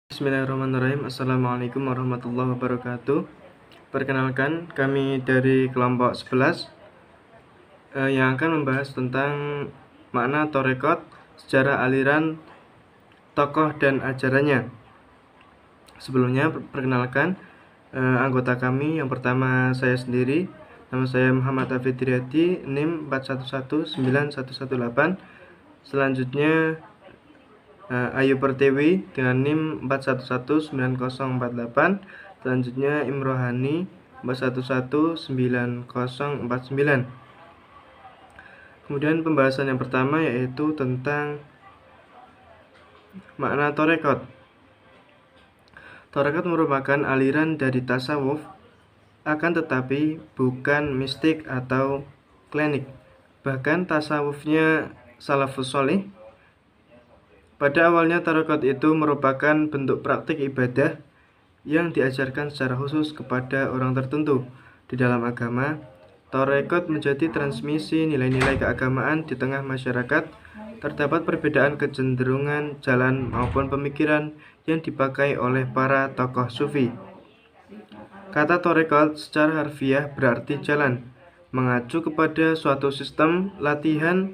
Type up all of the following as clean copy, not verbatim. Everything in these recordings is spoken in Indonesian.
Bismillahirrahmanirrahim. Assalamualaikum warahmatullahi wabarakatuh. Perkenalkan, kami dari kelompok 11 yang akan membahas tentang makna Torekot, sejarah aliran, tokoh dan ajarannya. Sebelumnya, perkenalkan anggota kami. Yang pertama saya sendiri, nama saya Muhammad Hafid Riyadi, NIM 411918. Selanjutnya Ayu Pertiwi dengan NIM 41190048. Selanjutnya Imrohani 41190049. Kemudian pembahasan yang pertama yaitu tentang makna Torekot. Torekot merupakan aliran dari tasawuf, akan tetapi bukan mistik atau klinik. Bahkan tasawufnya salafus sholih. Pada awalnya tarekat itu merupakan bentuk praktik ibadah yang diajarkan secara khusus kepada orang tertentu. Di dalam agama, tarekat menjadi transmisi nilai-nilai keagamaan di tengah masyarakat. Terdapat perbedaan kecenderungan jalan maupun pemikiran yang dipakai oleh para tokoh sufi. Kata tarekat secara harfiah berarti jalan, mengacu kepada suatu sistem latihan,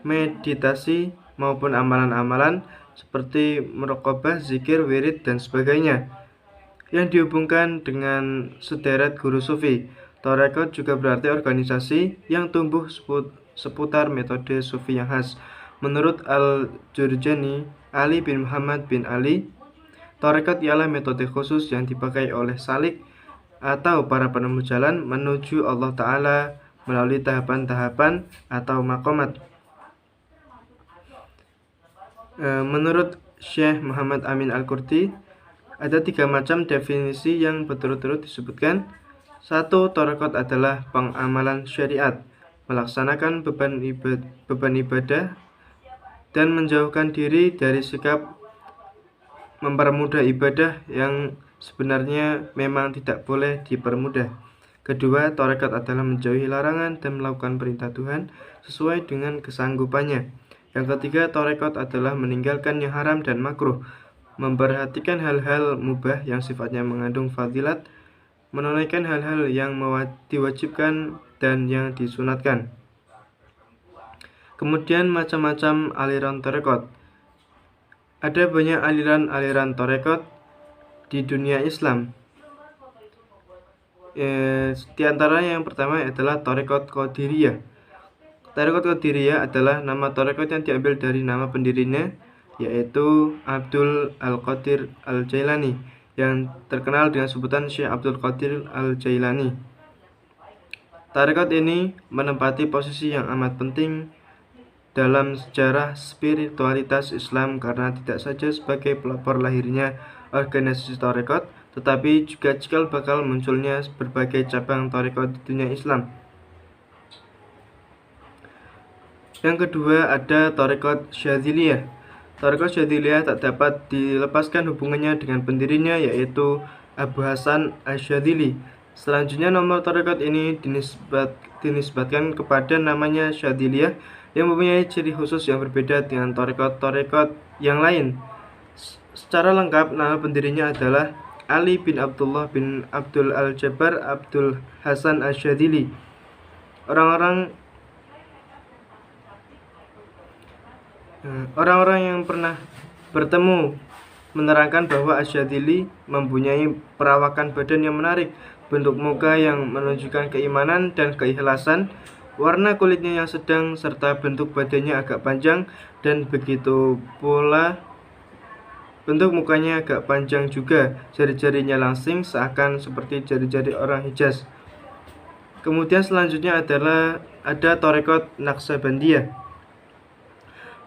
meditasi, maupun amalan-amalan seperti muraqabah, zikir, wirid, dan sebagainya yang dihubungkan dengan sederet guru sufi. Tarekat juga berarti organisasi yang tumbuh seputar metode sufi yang khas. Menurut Al-Jurjani, Ali bin Muhammad bin Ali, tarekat ialah metode khusus yang dipakai oleh salik atau para penemu jalan menuju Allah Ta'ala melalui tahapan-tahapan atau maqamat. Menurut Syekh Muhammad Amin Al-Qurti, ada 3 macam definisi yang berturut-turut disebutkan. 1. Tarekat adalah pengamalan syariat, melaksanakan beban ibadah dan menjauhkan diri dari sikap mempermudah ibadah yang sebenarnya memang tidak boleh dipermudah. Kedua, tarekat adalah menjauhi larangan dan melakukan perintah Tuhan sesuai dengan kesanggupannya. Yang ketiga, tarekat adalah meninggalkan yang haram dan makruh, memperhatikan hal-hal mubah yang sifatnya mengandung fadilat, menunaikan hal-hal yang diwajibkan dan yang disunatkan. Kemudian macam-macam aliran tarekat. Ada banyak aliran-aliran tarekat di dunia Islam. Di antaranya yang pertama adalah tarekat Qadiriyah. Tarekat Qadiriyah adalah nama tarekat yang diambil dari nama pendirinya, yaitu Abdul Al-Qadir Al-Jailani, yang terkenal dengan sebutan Syekh Abdul Qadir Al-Jailani. Tarekat ini menempati posisi yang amat penting dalam sejarah spiritualitas Islam karena tidak saja sebagai pelopor lahirnya organisasi tarekat, tetapi juga cikal bakal munculnya berbagai cabang tarekat di dunia Islam. Yang kedua ada tarekat Syadziliyah. Tarekat Syadziliyah tak dapat dilepaskan hubungannya dengan pendirinya, yaitu Abu Hasan Asyadzili. Selanjutnya nomor tarekat ini dinisbatkan kepada namanya Syadziliyah yang mempunyai ciri khusus yang berbeda dengan tarekat-tarekat yang lain. Secara lengkap, nama pendirinya adalah Ali bin Abdullah bin Abdul Al-Jabbar Abdul Hasan Asyadzili. Orang-orang yang pernah bertemu menerangkan bahwa Asyadzili mempunyai perawakan badan yang menarik, bentuk muka yang menunjukkan keimanan dan keikhlasan, warna kulitnya yang sedang, serta bentuk badannya agak panjang, dan begitu pula bentuk mukanya agak panjang juga, jari-jarinya langsing seakan seperti jari-jari orang Hijaz. Kemudian selanjutnya ada tarekat Naqsabandiyah.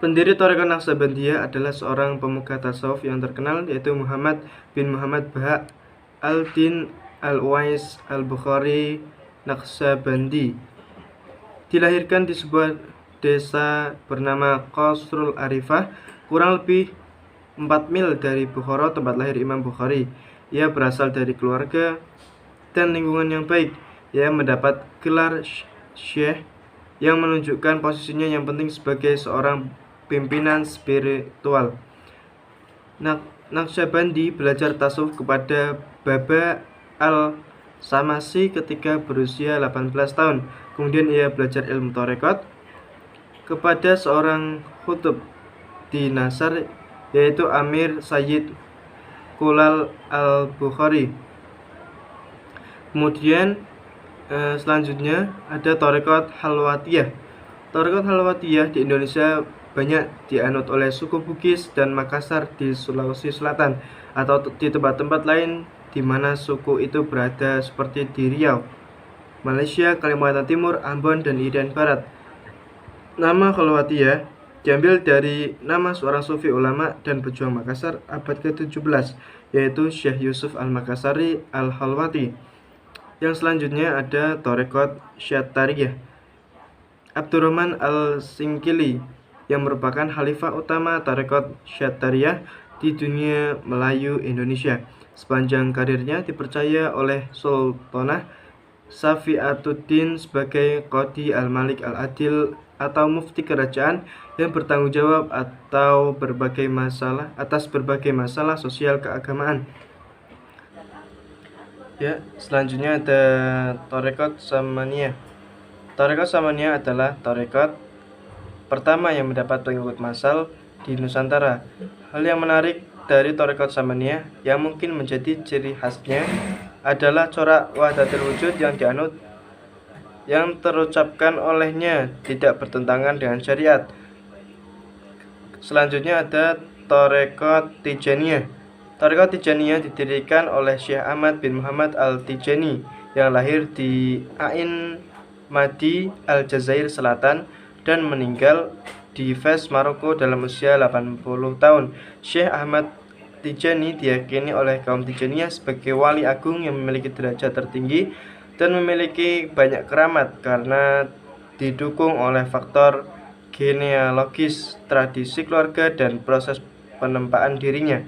Pendiri tarekat Naqsabandiyah adalah seorang pemuka tasawuf yang terkenal, yaitu Muhammad bin Muhammad Baha al-Din al-Uwais al-Bukhari Naqsabandi. Dilahirkan di sebuah desa bernama Qasrul Arifah, kurang lebih 4 mil dari Bukhara, tempat lahir Imam Bukhari. Ia berasal dari keluarga dan lingkungan yang baik. Ia mendapat gelar syekh yang menunjukkan posisinya yang penting sebagai seorang pimpinan spiritual. Naqsyabandi belajar tasawuf kepada Baba al-Samasi ketika berusia 18 tahun. Kemudian ia belajar ilmu tarekat kepada seorang khutub di Nasr, yaitu Amir Sayyid Kulal al-Bukhari. Kemudian selanjutnya ada tarekat Halwatiyah. Tarekat Halwatiyah di Indonesia banyak dianut oleh suku Bugis dan Makassar di Sulawesi Selatan atau di tempat-tempat lain di mana suku itu berada seperti di Riau, Malaysia, Kalimantan Timur, Ambon, dan Irian Barat. Nama Halwatiyah diambil dari nama seorang sufi ulama dan pejuang Makassar abad ke-17, yaitu Syekh Yusuf Al-Makassari Al-Halwati. Yang selanjutnya ada tarekat Syatariyah. Abdurrahman Al-Singkili yang merupakan khalifah utama tarekat Syatariyah di dunia Melayu Indonesia. Sepanjang karirnya dipercaya oleh Sultanah Safiatuddin sebagai Qadi Al-Malik Al-Adil atau mufti kerajaan yang bertanggung jawab atas berbagai masalah sosial keagamaan. Ya, selanjutnya ada tarekat Samaniyah. Tarekat Samaniyah adalah tarekat pertama yang mendapat pengikut massal di Nusantara. Hal yang menarik dari tarekat Samaniyah yang mungkin menjadi ciri khasnya adalah corak wahdatul wujud yang dianut, yang terucapkan olehnya tidak bertentangan dengan syariat. Selanjutnya ada tarekat Tijaniyah. Tarekat Tijaniyah didirikan oleh Syekh Ahmad bin Muhammad Al-Tijani yang lahir di Ain Madi, Aljazair Selatan dan meninggal di Fes, Maroko dalam usia 80 tahun. Syekh Ahmad Tijani diyakini oleh kaum Tijaniyah sebagai wali agung yang memiliki derajat tertinggi dan memiliki banyak keramat karena didukung oleh faktor genealogis, tradisi keluarga, dan proses penempaan dirinya.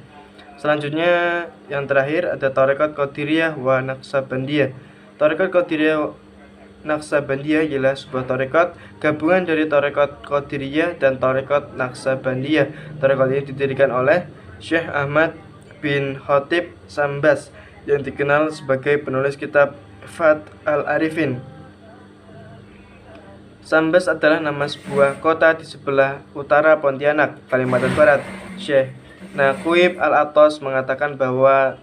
Selanjutnya yang terakhir ada tarekat Qadiriyah wa Naqsabandiyah. Tarekat Qadiriyah Naqsabandiyah ialah sebuah tarekat gabungan dari tarekat Qadiriyah dan tarekat Naqsabandiyah. Tarekat ini didirikan oleh Syekh Ahmad bin Khatib Sambas yang dikenal sebagai penulis kitab Fath al-Arifin. Sambas adalah nama sebuah kota di sebelah utara Pontianak, Kalimantan Barat. Syekh Naqib Al-Atos mengatakan bahwa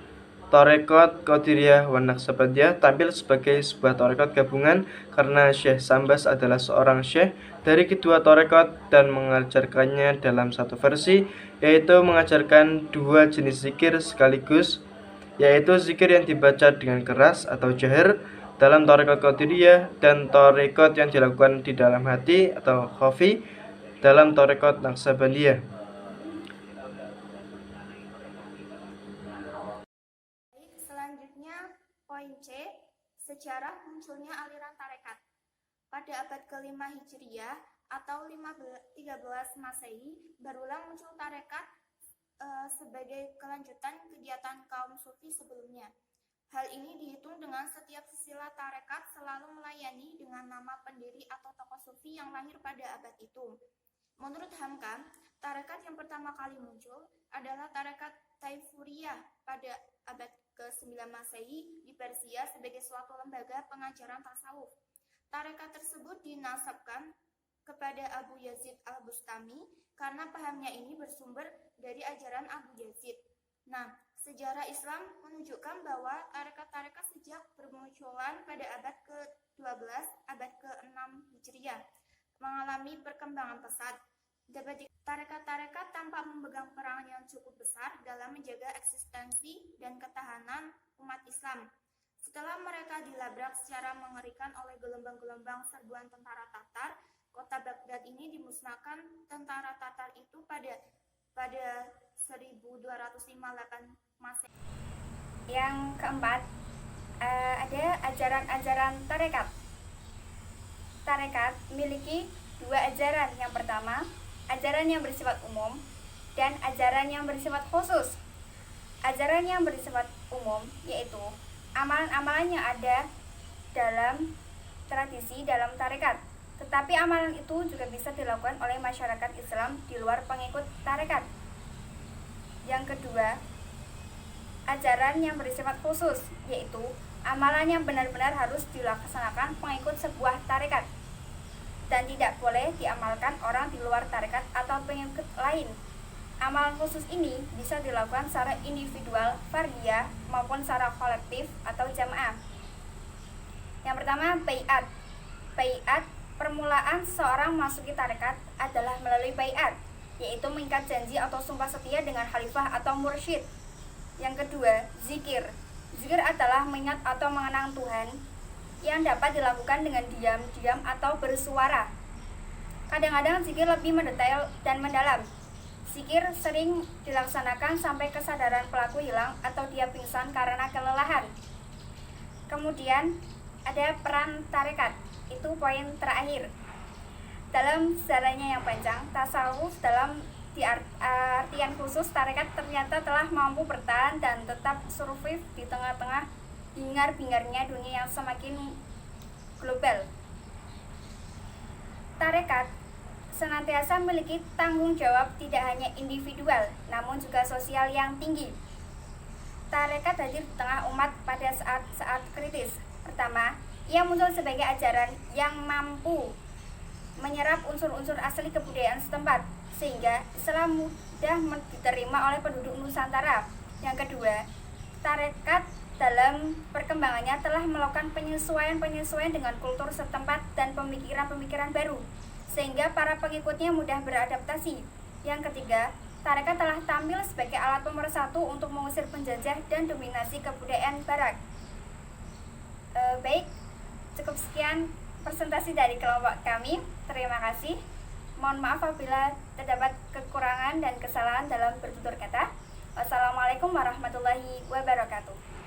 tarekat Qadiriyah wa Naqsabandiyah tampil sebagai sebuah tarekat gabungan karena Syekh Sambas adalah seorang syekh dari kedua tarekat dan mengajarkannya dalam satu versi, yaitu mengajarkan dua jenis zikir sekaligus, yaitu zikir yang dibaca dengan keras atau jahar dalam tarekat Qadiriyah dan tarekat yang dilakukan di dalam hati atau khafi dalam tarekat Naqsabandiyah. Poin C, sejarah munculnya aliran tarekat. Pada abad ke-5 Hijriah atau 13 Masehi, berulang muncul tarekat sebagai kelanjutan kegiatan kaum sufi sebelumnya. Hal ini dihitung dengan setiap silsilah tarekat selalu melayani dengan nama pendiri atau tokoh sufi yang lahir pada abad itu. Menurut Hamka, tarekat yang pertama kali muncul adalah tarekat Taifuriyah pada abad ke-9 Masehi di Persia sebagai suatu lembaga pengajaran tasawuf. Tarekat tersebut dinasabkan kepada Abu Yazid Al-Bustami karena pahamnya ini bersumber dari ajaran Abu Yazid. Nah, sejarah Islam menunjukkan bahwa tarekat-tarekat sejak bermunculan pada abad ke-12, abad ke-6 Hijriah mengalami perkembangan pesat. Tarekat-tarekat tampak memegang peran yang cukup besar dalam menjaga eksistensi dan ketahanan umat Islam. Setelah mereka dilabrak secara mengerikan oleh gelombang-gelombang serbuan tentara Tatar, kota Baghdad ini dimusnahkan tentara Tatar itu pada 1258 Masehi. Yang keempat, ada ajaran-ajaran tarekat. Tarekat memiliki dua ajaran. Yang pertama, ajaran yang bersifat umum dan ajaran yang bersifat khusus. Ajaran yang bersifat umum yaitu amalan-amalan yang ada dalam tradisi dalam tarekat, tetapi amalan itu juga bisa dilakukan oleh masyarakat Islam di luar pengikut tarekat. Yang kedua, ajaran yang bersifat khusus, yaitu amalan yang benar-benar harus dilaksanakan pengikut sebuah tarekat dan tidak boleh diamalkan orang di luar tarekat atau pengikut lain. Amalan khusus ini bisa dilakukan secara individual, fardiyah, maupun secara kolektif atau jamaah. Yang pertama, baiat. Baiat, permulaan seorang memasuki tarekat adalah melalui baiat, yaitu mengikat janji atau sumpah setia dengan khalifah atau mursyid. Yang kedua, zikir. Zikir adalah mengingat atau mengenang Tuhan yang dapat dilakukan dengan diam-diam atau bersuara. Kadang-kadang zikir lebih mendetail dan mendalam. Zikir sering dilaksanakan sampai kesadaran pelaku hilang atau dia pingsan karena kelelahan. Kemudian ada peran tarekat, itu poin terakhir. Dalam sejarahnya yang panjang, tasawuf dalam artian khusus tarekat ternyata telah mampu bertahan dan tetap survive di tengah-tengah bingar-bingarnya dunia yang semakin global. Tarekat senantiasa memiliki tanggung jawab tidak hanya individual, namun juga sosial yang tinggi. Tarekat hadir di tengah umat pada saat-saat kritis. Pertama, ia muncul sebagai ajaran yang mampu menyerap unsur-unsur asli kebudayaan setempat, sehingga Islam mudah diterima oleh penduduk Nusantara. Yang kedua, tarekat dalam perkembangannya telah melakukan penyesuaian-penyesuaian dengan kultur setempat dan pemikiran-pemikiran baru, sehingga para pengikutnya mudah beradaptasi. Yang ketiga, tarekat telah tampil sebagai alat pemersatu untuk mengusir penjajah dan dominasi kebudayaan barat. Baik, cukup sekian presentasi dari kelompok kami. Terima kasih. Mohon maaf apabila terdapat kekurangan dan kesalahan dalam bertutur kata. Wassalamualaikum warahmatullahi wabarakatuh.